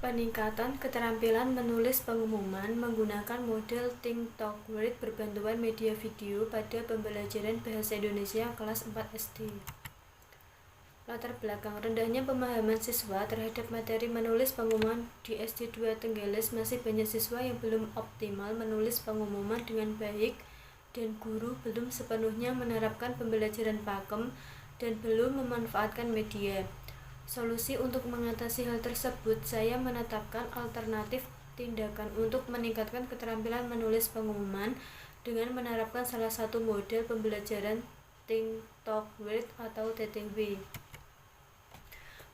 Peningkatan keterampilan menulis pengumuman menggunakan model Think Talk Word berbantuan media video pada pembelajaran Bahasa Indonesia kelas 4 SD. Latar belakang rendahnya pemahaman siswa terhadap materi menulis pengumuman di SD 2 Tenggeles. Masih banyak siswa yang belum optimal menulis pengumuman dengan baik dan guru belum sepenuhnya menerapkan pembelajaran pakem dan belum memanfaatkan media. Solusi untuk mengatasi hal tersebut, saya menetapkan alternatif tindakan untuk meningkatkan keterampilan menulis pengumuman dengan menerapkan salah satu model pembelajaran Think Talk Word atau TTW.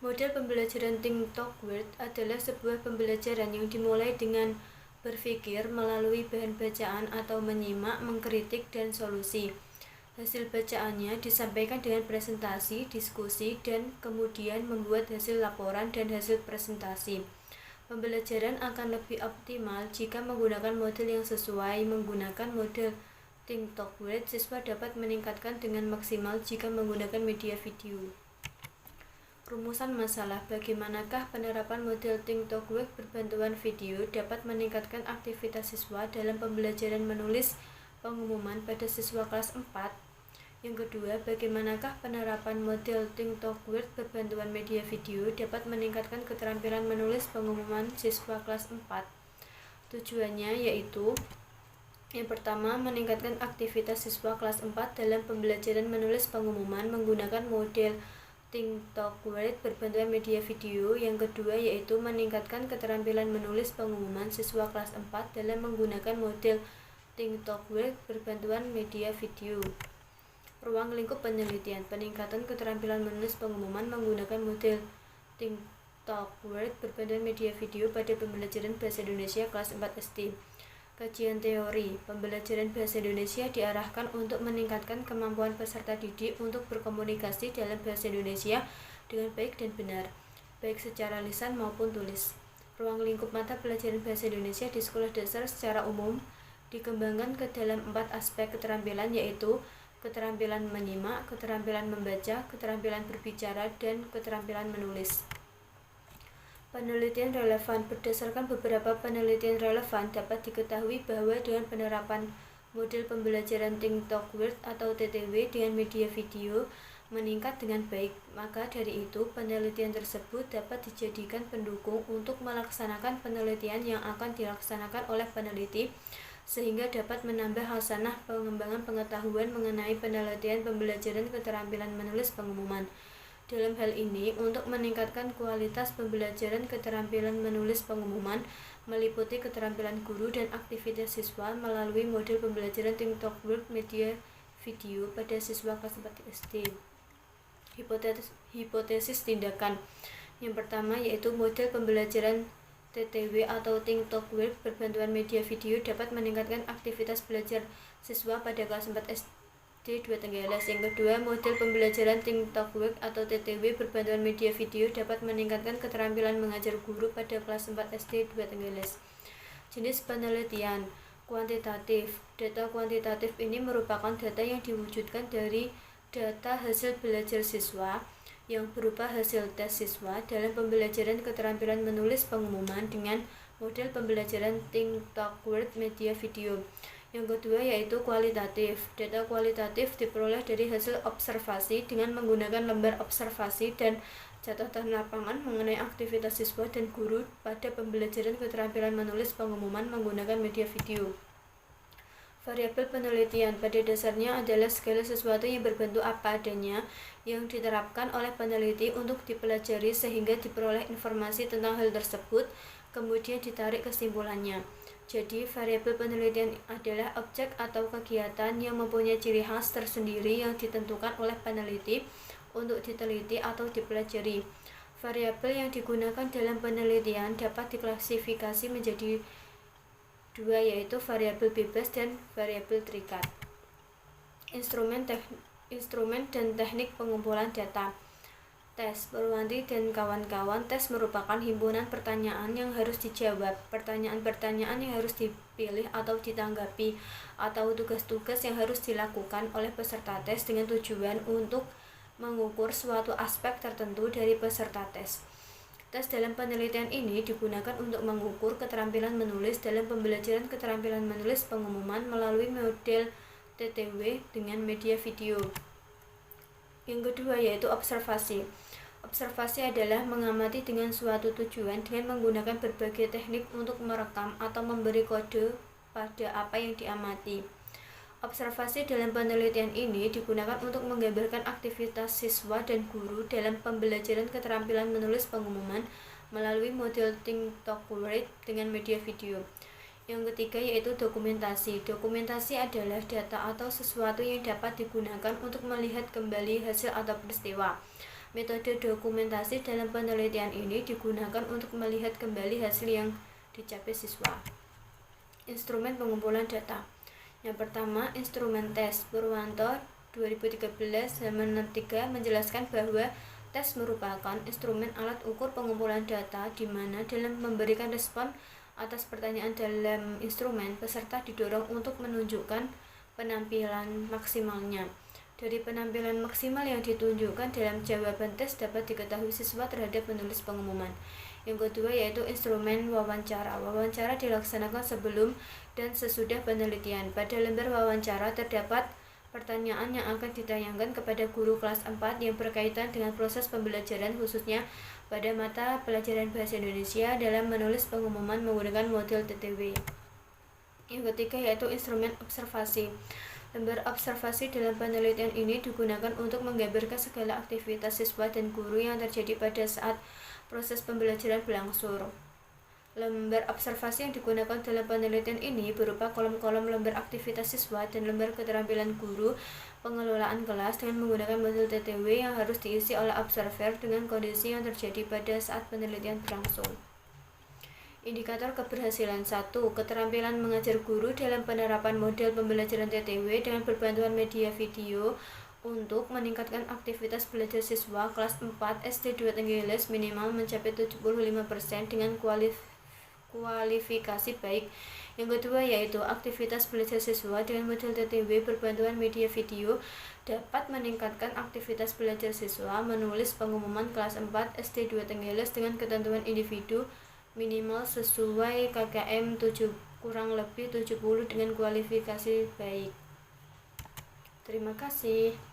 Model pembelajaran Think Talk Word adalah sebuah pembelajaran yang dimulai dengan berpikir melalui bahan bacaan atau menyimak, mengkritik, dan solusi. Hasil bacaannya disampaikan dengan presentasi, diskusi, dan kemudian membuat hasil laporan dan hasil presentasi. Pembelajaran akan lebih optimal jika menggunakan model yang sesuai. Menggunakan model Think Talk Word, siswa dapat meningkatkan dengan maksimal jika menggunakan media video. Rumusan masalah: bagaimanakah penerapan model Think Talk Word berbantuan video dapat meningkatkan aktivitas siswa dalam pembelajaran menulis pengumuman pada siswa kelas 4? Yang kedua, bagaimanakah penerapan model Think Talk Word berbantuan media video dapat meningkatkan keterampilan menulis pengumuman siswa kelas 4? Tujuannya yaitu: yang pertama, meningkatkan aktivitas siswa kelas 4 dalam pembelajaran menulis pengumuman menggunakan model Think Talk Word berbantuan media video. Yang kedua yaitu meningkatkan keterampilan menulis pengumuman siswa kelas 4 dalam menggunakan model Think Talk Word berbantuan media video. Ruang lingkup penelitian: peningkatan keterampilan menulis pengumuman menggunakan model Think Talk Word berbantuan media video pada pembelajaran Bahasa Indonesia kelas 4 SD. Kajian teori: pembelajaran Bahasa Indonesia diarahkan untuk meningkatkan kemampuan peserta didik untuk berkomunikasi dalam Bahasa Indonesia dengan baik dan benar, baik secara lisan maupun tulis. Ruang lingkup mata pelajaran Bahasa Indonesia di sekolah dasar secara umum dikembangkan ke dalam 4 aspek keterampilan, yaitu keterampilan menyimak, keterampilan membaca, keterampilan berbicara, dan keterampilan menulis. Penelitian relevan: berdasarkan beberapa penelitian relevan dapat diketahui bahwa dengan penerapan model pembelajaran Think Talk Word atau TTW dengan media video meningkat dengan baik. Maka dari itu, penelitian tersebut dapat dijadikan pendukung untuk melaksanakan penelitian yang akan dilaksanakan oleh peneliti, sehingga dapat menambah hasanah pengembangan pengetahuan mengenai penelitian pembelajaran keterampilan menulis pengumuman. Dalam hal ini, untuk meningkatkan kualitas pembelajaran keterampilan menulis pengumuman meliputi keterampilan guru dan aktivitas siswa melalui model pembelajaran Think Talk Word media video pada siswa kelas 4 SD. Hipotesis tindakan: yang pertama yaitu model pembelajaran TTW atau Think Talk Word berbantuan media video dapat meningkatkan aktivitas belajar siswa pada kelas 4 SD 2 Tenggeles. Yang kedua, model pembelajaran Think Talk Word atau TTW berbantuan media video dapat meningkatkan keterampilan mengajar guru pada kelas 4 SD 2 Tenggeles. Jenis penelitian: kuantitatif. Data kuantitatif ini merupakan data yang diwujudkan dari data hasil belajar siswa yang berupa hasil tes siswa dalam pembelajaran keterampilan menulis pengumuman dengan model pembelajaran Think Talk Word media video. Yang kedua yaitu kualitatif. Data kualitatif diperoleh dari hasil observasi dengan menggunakan lembar observasi dan catatan lapangan mengenai aktivitas siswa dan guru pada pembelajaran keterampilan menulis pengumuman menggunakan media video. Variabel penelitian pada dasarnya adalah segala sesuatu yang berbentuk apa adanya yang diterapkan oleh peneliti untuk dipelajari sehingga diperoleh informasi tentang hal tersebut, kemudian ditarik kesimpulannya. Jadi, variabel penelitian adalah objek atau kegiatan yang mempunyai ciri khas tersendiri yang ditentukan oleh peneliti untuk diteliti atau dipelajari. Variabel yang digunakan dalam penelitian dapat diklasifikasi menjadi dua, yaitu variabel bebas dan variabel terikat. Instrumen dan teknik pengumpulan data. Tes. Purwanti dan kawan-kawan, tes merupakan himpunan pertanyaan yang harus dijawab, pertanyaan-pertanyaan yang harus dipilih atau ditanggapi, atau tugas-tugas yang harus dilakukan oleh peserta tes dengan tujuan untuk mengukur suatu aspek tertentu dari peserta tes. Tes dalam penelitian ini digunakan untuk mengukur keterampilan menulis dalam pembelajaran keterampilan menulis pengumuman melalui model TTW dengan media video. Yang kedua yaitu observasi. Observasi adalah mengamati dengan suatu tujuan dengan menggunakan berbagai teknik untuk merekam atau memberi kode pada apa yang diamati. Observasi dalam penelitian ini digunakan untuk menggambarkan aktivitas siswa dan guru dalam pembelajaran keterampilan menulis pengumuman melalui model Think Talk Write dengan media video. Yang ketiga yaitu dokumentasi. Dokumentasi adalah data atau sesuatu yang dapat digunakan untuk melihat kembali hasil atau peristiwa. Metode dokumentasi dalam penelitian ini digunakan untuk melihat kembali hasil yang dicapai siswa. Instrumen pengumpulan data. Yang pertama, instrumen tes. Purwanto 2013 halaman 63 menjelaskan bahwa tes merupakan instrumen alat ukur pengumpulan data di mana dalam memberikan respon atas pertanyaan dalam instrumen, peserta didorong untuk menunjukkan penampilan maksimalnya. Dari penampilan maksimal yang ditunjukkan dalam jawaban tes dapat diketahui siswa terhadap menulis pengumuman. Yang kedua yaitu instrumen wawancara. Wawancara dilaksanakan sebelum dan sesudah penelitian. Pada lembar wawancara terdapat pertanyaan yang akan ditayangkan kepada guru kelas 4 yang berkaitan dengan proses pembelajaran khususnya pada mata pelajaran Bahasa Indonesia dalam menulis pengumuman menggunakan model TTW. Yang ketiga yaitu instrumen observasi. Lembar observasi dalam penelitian ini digunakan untuk menggambarkan segala aktivitas siswa dan guru yang terjadi pada saat proses pembelajaran berlangsung. Lembar observasi yang digunakan dalam penelitian ini berupa kolom-kolom lembar aktivitas siswa dan lembar keterampilan guru pengelolaan kelas dengan menggunakan model TTW yang harus diisi oleh observer dengan kondisi yang terjadi pada saat penelitian berlangsung. Indikator keberhasilan 1. Keterampilan mengajar guru dalam penerapan model pembelajaran TTW dengan berbantuan media video untuk meningkatkan aktivitas belajar siswa kelas 4 SD 2 Tenggeles minimal mencapai 75% dengan kualifikasi baik. Yang kedua yaitu aktivitas belajar siswa dengan model TTW berbantuan media video dapat meningkatkan aktivitas belajar siswa menulis pengumuman kelas 4 SD 2 Tenggeles dengan ketentuan individu minimal sesuai KKM 7 kurang lebih 70 dengan kualifikasi baik. Terima kasih.